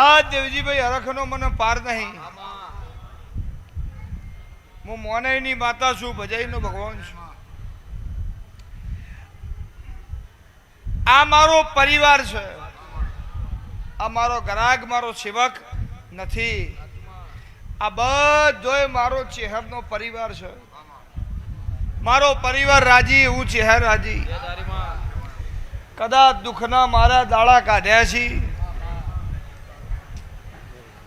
આ દેવજીભાઈ હરખનો મને પાર નહીં. હું મોનઈની માતા છું, ભજાઈનો ભગવાન છું. આ મારો પરિવાર છે. આ મારો ગ્રાહક, મારો સેવક નથી. આ બધોય મારો ચેહરનો પરિવાર છે. મારો પરિવાર રાજી, એવું ચેહર રાજી. કદાચ દુઃખના મારા દાડા કાઢ્યા છે.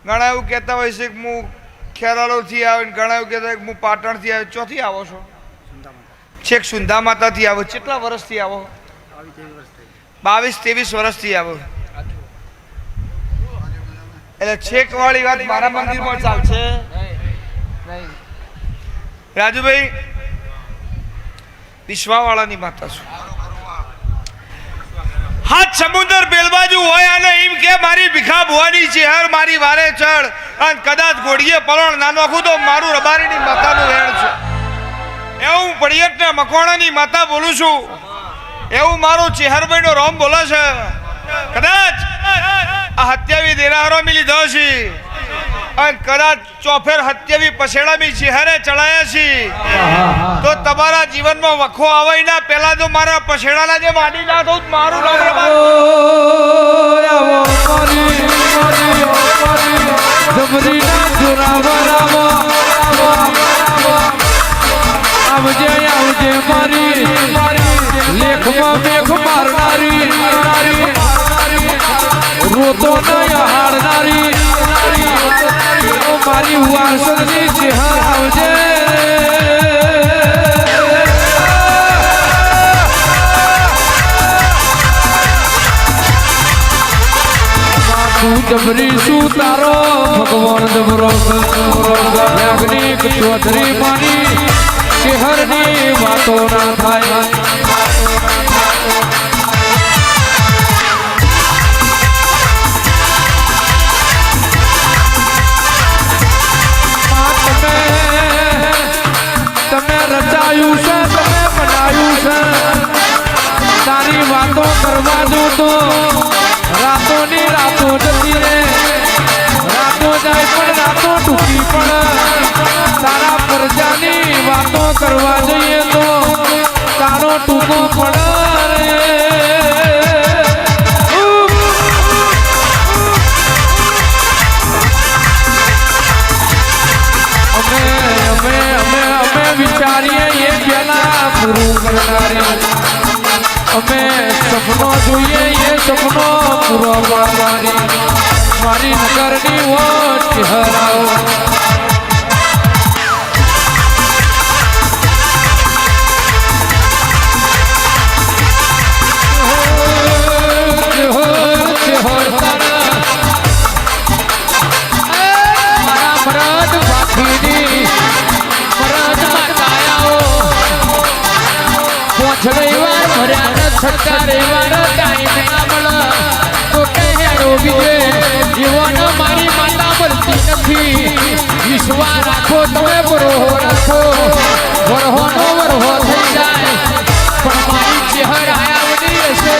ઘણા એવું કહેતા હોય છે કે હું ખેરાલોથી આવે, ઘણા એવું કહેતા હોય કે હું પાટણથી આવે. ચોથી આવો છો? છેક સુંધા માતાથી આવો. કેટલા વર્ષથી આવો? 22-23 વર્ષથી આવો. એટલે છેક વાળી વાત મારા મંદિરમાં ચાલશે નહીં. રાજુભાઈ વિશ્વાવાળાની માતા છું. હાથ સમુદ્ર બેલબાજુ હોય અને એમ કે મારી ભીખા ભુવાની ચેહર મારી વારે ચડ અને કદાચ ઘોડીએ પલણ ના નાખું તો મારું રબારીની માતાનું વેણ છે. એવું પડિયતના મકવાણાની માતા બોલું છું. એવું મારું ચેહરભાઈનો રોમ બોલે છે. કદાચ આ 27 દેરાહરો મિલી લીધો છે અને કદાચ ચોફેર 27 પસેડામી ચેહરે ચડાયા છે તો તમારા જીવનમાં વખો આવે ના પહેલા તો મારા પસેડાના જે માડી ના થયું મારું નામ રોતો નયા હાડનારી મારી વારસની ચેહર આવજે. તું જબરી શું તારો ભગવાન જબરો યાજ્ઞિક ચૌધરી માની ચેહરની વાતો ના થાય. રચાયું છે, તમે બનાવ્યું છે. તારી વાતો કરવા દો તો રાતોની રાતો જતી રે. રાતો જાય પણ રાતો ટૂંકી પણ તારા પ્રજાની વાતો કરવા જઈએ તો તારો ટૂંકો પડે રે. વિચારીએ એ પેલા પૂરું કરનારી. અમે સપનો જોઈએ એ સપનો પૂરો પાડવાની. મારી નગરની વોટ હરાવો. મારા મરદ બાકીની રવિવાર ભર્યા છટકા રવિવાર ટાઈમ ના મળે તો કઈ હેડો બીજે જીવન મારી માતા મળતી નથી. વિશ્વાસ રાખો તમે બરોહો રાખો વરહોનો વરહો થઈ જાય પણ મારી ચેહર આયાવની હશે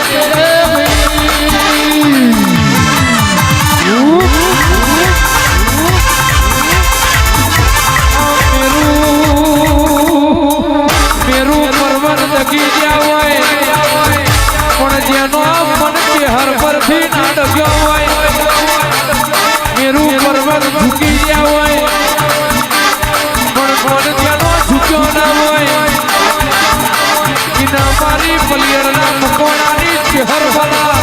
મેરું પર્વત દગી ગયા હોય પણ જેનો મન ચેહર પરથી ના ડગ્યો હોય. મેરું પર્વત ઝૂકી ગયા હોય પણ મન જેનો ઝૂક્યો ના હોય. એના મારી પલિયરના મકોડાની ચેહર ભલા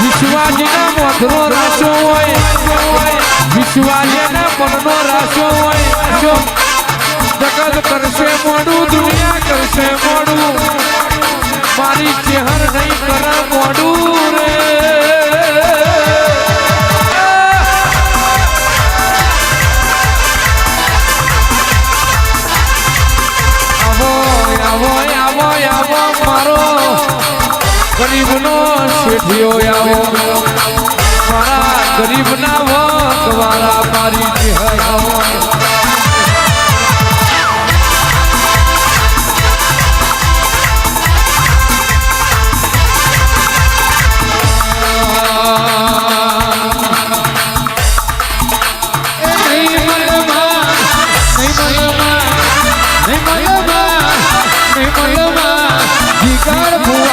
વિશ્વાજીના મોઢનો રાશો હોય. વિશ્વાજીના મનનો રાશો હોય. જગત કરશે મોડું, દુનિયા કરશે મોડું, મારી ચેહર નહીં કરે મોડું રે. આવો આવો આવો આવો મારો ગરીબનો શેઠિયો આવો. મારા ગરીબના વખવાળા મારી ચેહર આવો. શિકાર ભુવા